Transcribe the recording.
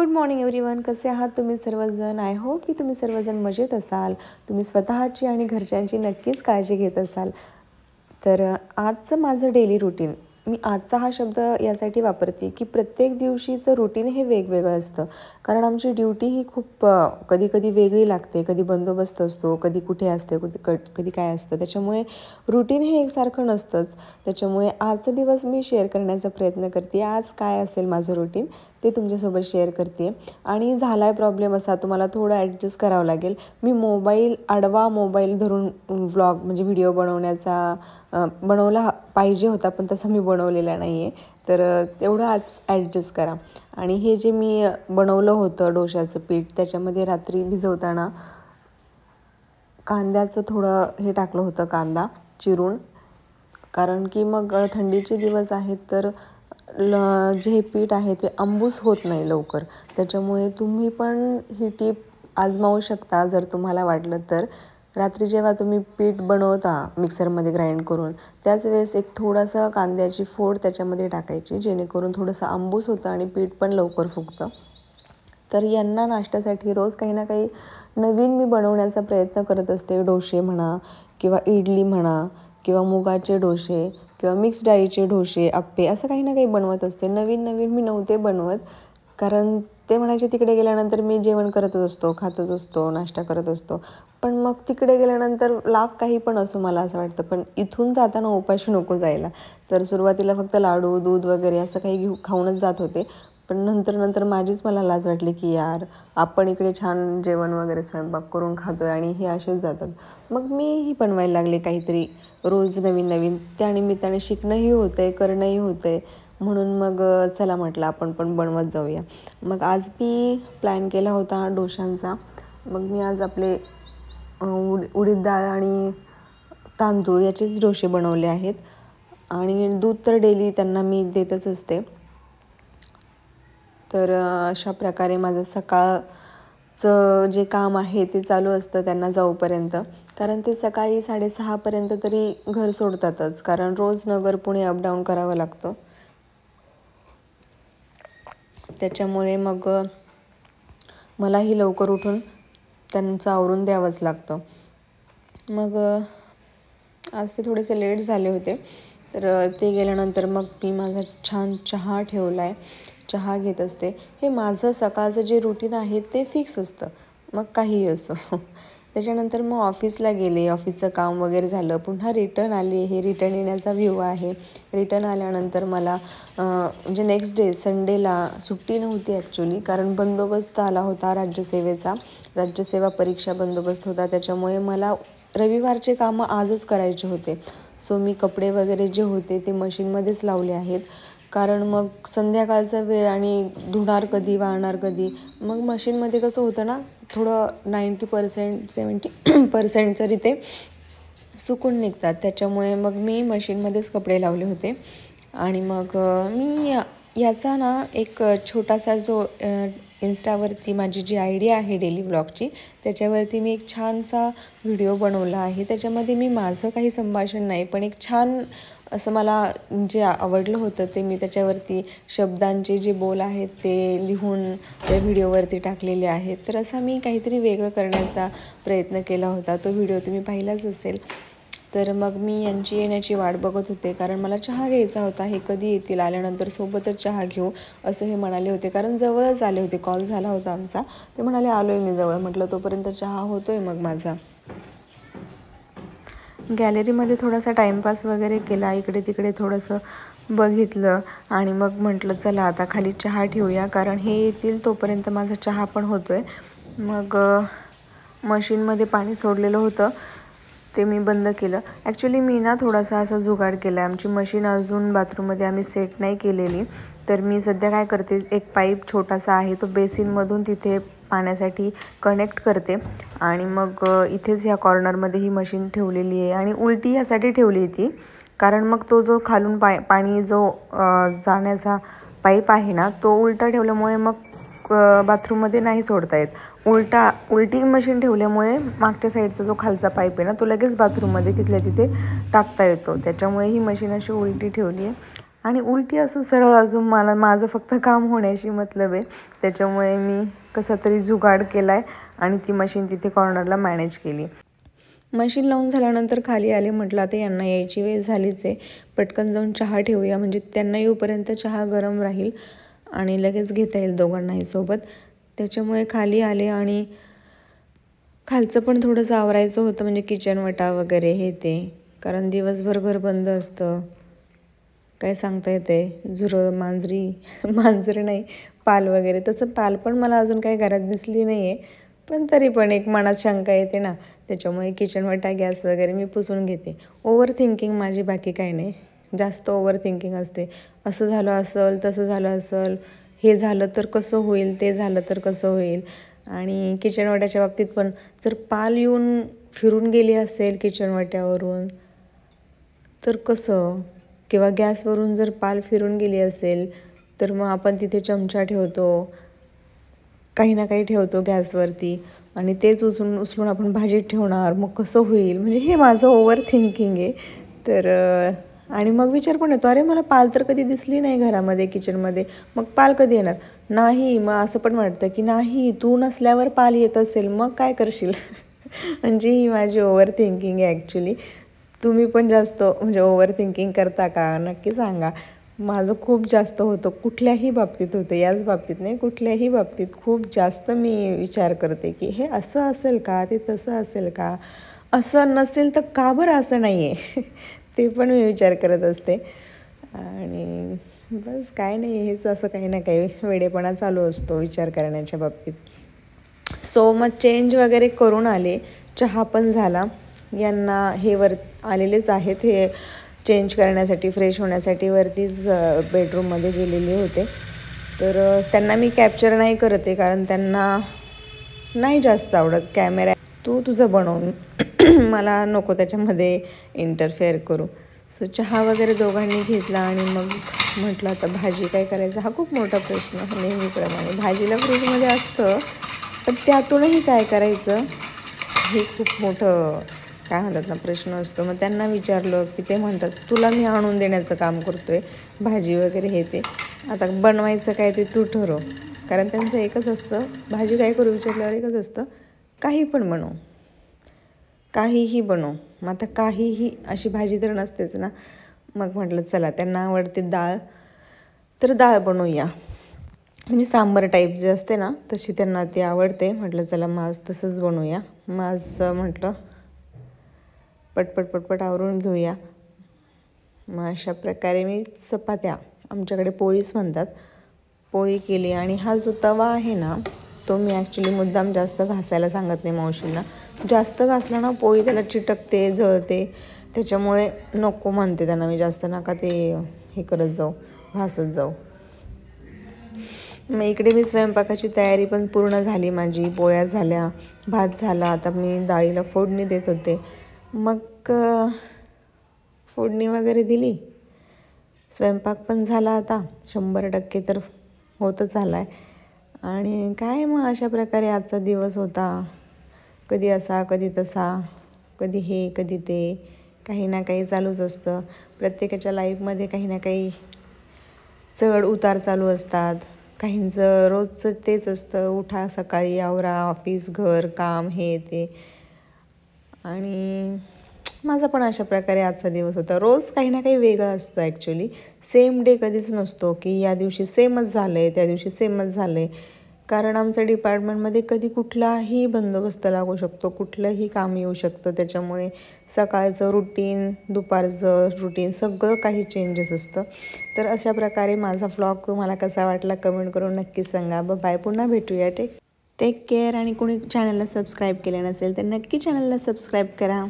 Good morning everyone. कसे आहात तुम्ही सर्वजण? आय होप की तुम्ही सर्वजण मजेत असाल. तुम्ही स्वतःची आणि घरच्यांची नक्कीच काळजी घेत असाल. तर आजचं माझं डेली रुटीन, मी आजचा हा शब्द यासाठी वापरते की प्रत्येक दिवशीचं रुटीन हे वेगवेगळं असतं. कारण आमची ड्युटी ही खूप कधी कधी वेगळी लागते. कधी बंदोबस्त असतो, कधी कुठे असते, कधी काय असतं. त्याच्यामुळे रुटीन हे एकसारखं नसतंच. त्याच्यामुळे आजचा दिवस मी शेअर करण्याचा प्रयत्न करते. आज काय असेल माझं रुटीन ते तुमच्यासोबत शेअर करते. आणि झाला आहे प्रॉब्लेम असा, तुम्हाला थोडं ॲडजस्ट करावं लागेल. मी आडवा मोबाईल धरून व्लॉग म्हणजे व्हिडिओ बनवला पाहिजे होता, पण तसं मी बनवलेला नाही आहे. तर तेवढं आज ॲडजस्ट करा. आणि हे जे मी बनवलं होतं डोशाचं पीठ, त्याच्यामध्ये रात्री भिजवताना कांद्याचं थोडं हे टाकलं होतं, कांदा चिरून. कारण की मग थंडीचे दिवस आहेत, तर जे पीठ आहे ते आंबूस होत नाही लवकर. त्याच्यामुळे तुम्ही पण ही टीप आजमावू शकता जर तुम्हाला वाटलं तर. रात्री जेव्हा तुम्ही पीठ बनवता मिक्सरमध्ये ग्राइंड करून, त्याच वेळेस एक थोडासा कांद्याची फोड त्याच्यामध्ये टाकायची, जेणेकरून थोडंसं आंबूस होतं आणि पीठ पण लवकर फुगतं. तर यांना नाश्त्यासाठी रोज काही ना काही नवीन मी बनवण्याचा प्रयत्न करत असते. डोसे म्हणा किंवा इडली म्हणा किंवा मुगाचे डोसे किंवा मिक्स डाळीचे डोसे, आप्पे, असं काही ना काही बनवत असते. नवीन मी नव्हते बनवत, कारण ते म्हणायचे तिकडे गेल्यानंतर मी जेवण करतच असतो, खातच असतो, नाश्ता करत असतो. पण मग तिकडे गेल्यानंतर लाख काही पण असो, मला असं वाटतं, पण इथून जाताना उपाशी नको जायला. तर सुरुवातीला फक्त लाडू, दूध वगैरे असं काही खाऊनच जात होते. पण नंतर माझीच मला लाज वाटली की यार, आपण इकडे छान जेवण वगैरे स्वयंपाक करून खातो आहे आणि हे असेच जातात. मग मीही बनवायला लागले काहीतरी रोज नवीन. त्यानिमित्ताने शिकणंही होतं आहे, करणंही होतं आहे. म्हणून मग चला म्हटलं आपण पण बनवत जाऊया. मग आज मी प्लॅन केला होता डोशांचा. मग मी आज आपले उडीद डाळ आणि तांदूळ याचेच डोसे बनवले आहेत. आणि दूध तर डेली त्यांना मी देतच असते. तर अशा प्रकारे माझं सकाळचं जे काम आहे ते चालू असतं त्यांना जाऊपर्यंत. कारण ते सकाळी 6:30पर्यंत तरी घर सोडतातच, कारण रोज नगर पुणे अपडाऊन करावं लागतं. त्याच्यामुळे मग मलाही लवकर उठून त्यांचं आवरून द्यावंच लागतं. मग आज ते थोडेसे लेट झाले होते. तर ते गेल्यानंतर मग मी माझा छान चहा ठेवला आहे, चहा घेत असते. हे माझं सकाळचं जे रुटीन आहे ते फिक्स असतं, मग काहीही असो. त्याच्यानंतर मग ऑफिसला गेले, ऑफिसचं काम वगैरे झालं, पुन्हा रिटर्न आले. हे रिटर्न येण्याचा व्ह्यू आहे. रिटर्न आल्यानंतर मला म्हणजे नेक्स्ट डे संडेला सुट्टी नव्हती ॲक्च्युली, कारण बंदोबस्त आला होता राज्यसेवेचा. राज्यसेवा परीक्षा बंदोबस्त होता. त्याच्यामुळे मला रविवारचे कामं आजच करायचे होते. सो मी कपडे वगैरे जे होते ते मशीनमध्येच लावले आहेत. कारण मग संध्याकाळचा वेळ आणि धुणार कधी, वाळणार कधी, मग मशीनमध्ये कसं होतं ना, थोडं 90% 70% तरी ते सुकून निघतात. त्याच्यामुळे मग मी मशीनमध्येच कपडे लावले होते. आणि मग मी याचा ना एक छोटासा जो इन्स्टावरती माझी जी आयडी आहे डेली व्लॉगची, त्याच्यावरती मी एक छानसा व्हिडिओ बनवला आहे. त्याच्यामध्ये मी माझं काही संभाषण नाही, पण एक छान असं मला जे आवडलं होतं ते मी त्याच्यावरती शब्दांचे जे बोल आहेत ते लिहून त्या व्हिडिओवरती टाकलेले आहेत. तर असा मी काहीतरी वेगळं करण्याचा प्रयत्न केला होता. तो व्हिडिओ तुम्ही पाहिलाच असेल. तर मग मी यांची येण्याची वाट बघत होते, कारण मला चहा घ्यायचा होता. हे कधी येतील, आल्यानंतर सोबतच चहा घेऊ असं हे म्हणाले होते, कारण जवळच आले होते. कॉल झाला होता आमचा, ते म्हणाले आलो आहे मी जवळ. म्हटलं तोपर्यंत चहा होतो आहे मग माझा. गॅलरीमध्ये थोडासा टाईमपास वगैरे केला, इकडे तिकडे थोडंसं बघितलं. आणि मग म्हटलं चला आता खाली चहा ठेवूया, कारण हे येतील तोपर्यंत माझा चहा पण होतो आहे. मग मशीनमध्ये पाणी सोडलेलं होतं ते मी बंद केलं. ॲक्च्युली मी ना थोडासा असा जुगाड केला आहे. आमची मशीन अजून बाथरूममध्ये आम्ही सेट नाही केलेली. तर मी सध्या काय करते, एक पाईप छोटासा आहे तो बेसिनमधून तिथे पाण्यासाठी कनेक्ट करते. आणि मग इथेच ह्या कॉर्नरमध्ये ही मशीन ठेवलेली आहे. आणि उलटी ह्यासाठी ठेवली आहे ती, कारण मग तो जो खालून पाणी जो जाण्याचा पाईप आहे ना, तो उलटा ठेवल्यामुळे मग बाथरूममध्ये नाही सोडता येत. उलटी मशीन ठेवल्यामुळे मागच्या साईडचा जो खालचा पाईप आहे ना, तो लगेच बाथरूममध्ये तिथल्या तिथे टाकता येतो. त्याच्यामुळे ही मशीन अशी उलटी ठेवली आहे. आणि उलटी असो सरळ असो माझं फक्त काम होण्याशी मतलब आहे. त्याच्यामुळे मी कसा तरी जुगाड केला आहे आणि ती मशीन तिथे कॉर्नरला मॅनेज केली. मशीन लावून झाल्यानंतर खाली आले. म्हटलं आता यांना यायची वेळ झालीच आहे, पटकन जाऊन चहा ठेवूया, म्हणजे त्यांना येऊपर्यंत चहा गरम राहील आणि लगेच घेता येईल दोघांनाही सोबत. त्याच्यामुळे खाली आले आणि खालचं पण थोडंसं आवरायचं होतं, म्हणजे किचन वटा वगैरे हे ते, कारण दिवसभर घर बंद असतं. काय सांगता येते, झुरळ मांजर नाही, पाल वगैरे. तसं पाल पण मला अजून काही घरात दिसली नाही आहे, पण तरी पण एक मनात शंका येते ना. त्याच्यामुळे किचन वटा गॅस वगैरे मी पुसून घेते. ओव्हर थिंकिंग माझी, बाकी काही नाही. जास्त ओव्हर थिंकिंग असते. असं झालं असेल, तसं झालं असेल, हे झालं तर कसं होईल, ते झालं तर कसं होईल. आणि किचन वाट्याच्या बाबतीत पण जर पाल येऊन फिरून गेली असेल किचन वाट्यावरून तर कसं, किंवा गॅसवरून जर पाल फिरून गेली असेल तर मग आपण तिथे चमचा ठेवतो, काही ना काही ठेवतो गॅसवरती आणि तेच उचलून आपण भाजीत ठेवणार, मग कसं होईल. म्हणजे हे माझं ओव्हर थिंकिंग आहे. तर आणि मग विचार पण येतो, अरे मला पाल तर कधी दिसली नाही घरामध्ये, किचनमध्ये, मग पाल कधी येणार. नाही, मग असं पण वाटतं की नाही, तू नसल्यावर पाल येत असेल मग काय करशील. म्हणजे ही माझी ओव्हर थिंकिंग आहे ॲक्च्युली. तुम्ही पण जास्त म्हणजे ओव्हर थिंकिंग करता का, नक्की सांगा. माझं खूप जास्त होतं, कुठल्याही बाबतीत होतं, याच बाबतीत नाही, कुठल्याही बाबतीत खूप जास्त मी विचार करते की हे असं असेल का, ते तसं असेल का, असं नसेल तर का बरं असं नाही आहे. ते पण मी विचार करत असते. आणि बस काय नाही, हेच असं काही ना काही वेडेपणा चालू असतो विचार करण्याच्या बाबतीत. सो मग चेंज वगैरे करून आले, चहा पण झाला. यांना हे आलेलेच आहेत, हे चेंज करण्यासाठी, फ्रेश होण्यासाठी वरतीच बेडरूममध्ये गेलेले होते. तर त्यांना मी कॅप्चर नाही करत आहे, कारण त्यांना नाही जास्त आवडत कॅमेरा. तू तुझं बनवून मला नको त्याच्यामध्ये इंटरफेअर करू. सो चहा वगैरे दोघांनी घेतला आणि मग म्हटलं आता भाजी काय करायचं, हा खूप मोठा प्रश्न नेहमीप्रमाणे. भाजीला फ्रीजमध्ये असतं, पण त्यातूनही काय करायचं हे खूप मोठं काय म्हणतात ना प्रश्न असतो. मग त्यांना विचारलं की ते म्हणतात तुला मी आणून देण्याचं काम करतो आहे भाजी वगैरे हे ते, आता बनवायचं काय ते तू ठरव. कारण त्यांचं एकच असतं, भाजी काय करू विचारल्यावर एकच असतं, काही पण बनव, काहीही बनव. मग आता काहीही अशी भाजी तर नसतेच ना. मग म्हटलं चला त्यांना आवडते डाळ, तर डाळ बनवूया, म्हणजे सांबार टाईप जे असते ना तशी त्यांना ती आवडते. म्हटलं चला मग तसंच बनवूया. मग म्हटलं पटपट आवरून घेऊया. मग अशा प्रकारे मी चपात्या, आमच्याकडे पोळीच म्हणतात, पोळी केली. आणि हा जो तवा आहे ना तो मी ॲक्च्युली मुद्दाम जास्त घासायला सांगत नाही मावशींना. जास्त घासला ना पोळी त्याला चिटकते, जळते, त्याच्यामुळे नको म्हणते त्यांना मी जास्त, नका ते हे करत जाऊ, घासत जाऊ. मग इकडे मी स्वयंपाकाची तयारी पण पूर्ण झाली माझी, पोळ्या झाल्या, भात झाला. आता मी डाळीला फोडणी देत होते. मग फोडणी वगैरे दिली, स्वयंपाक पण झाला आता 100% तर होतच आला आहे. आणि काय मग अशा प्रकारे आजचा दिवस होता. कधी असा, कधी तसा, कधी हे, कधी ते, काही ना काही चालूच असतं. प्रत्येकाच्या लाईफमध्ये काही ना काही चढ उतार चालू असतात. काहींचं रोजचं तेच असतं, उठा सकाळी, आवरा, ऑफिस, घर, काम, हे ते. आणि माझा पण अशा प्रकारे आजचा दिवस होता. रोज काही ना काही वेगळं असतं ॲक्च्युली. सेम डे कधीच नसतो की या दिवशी सेमच झालं आहे, त्या दिवशी सेमच झालं आहे. कारण आमच्या डिपार्टमेंटमध्ये कधी कुठलाही बंदोबस्त लागू शकतो, कुठलंही काम येऊ शकतं. त्याच्यामुळे सकाळचं रुटीन, दुपारचं रुटीन, सगळं काही चेंजेस असतं. तर अशा प्रकारे माझा व्लॉग तुम्हाला कसा वाटला कमेंट करून नक्कीच सांगा. बाय, पुन्हा भेटूया. Take care. आणि कोणी चॅनलला सबस्क्राईब केलं नसेल तर नक्की चॅनलला सबस्क्राईब करा.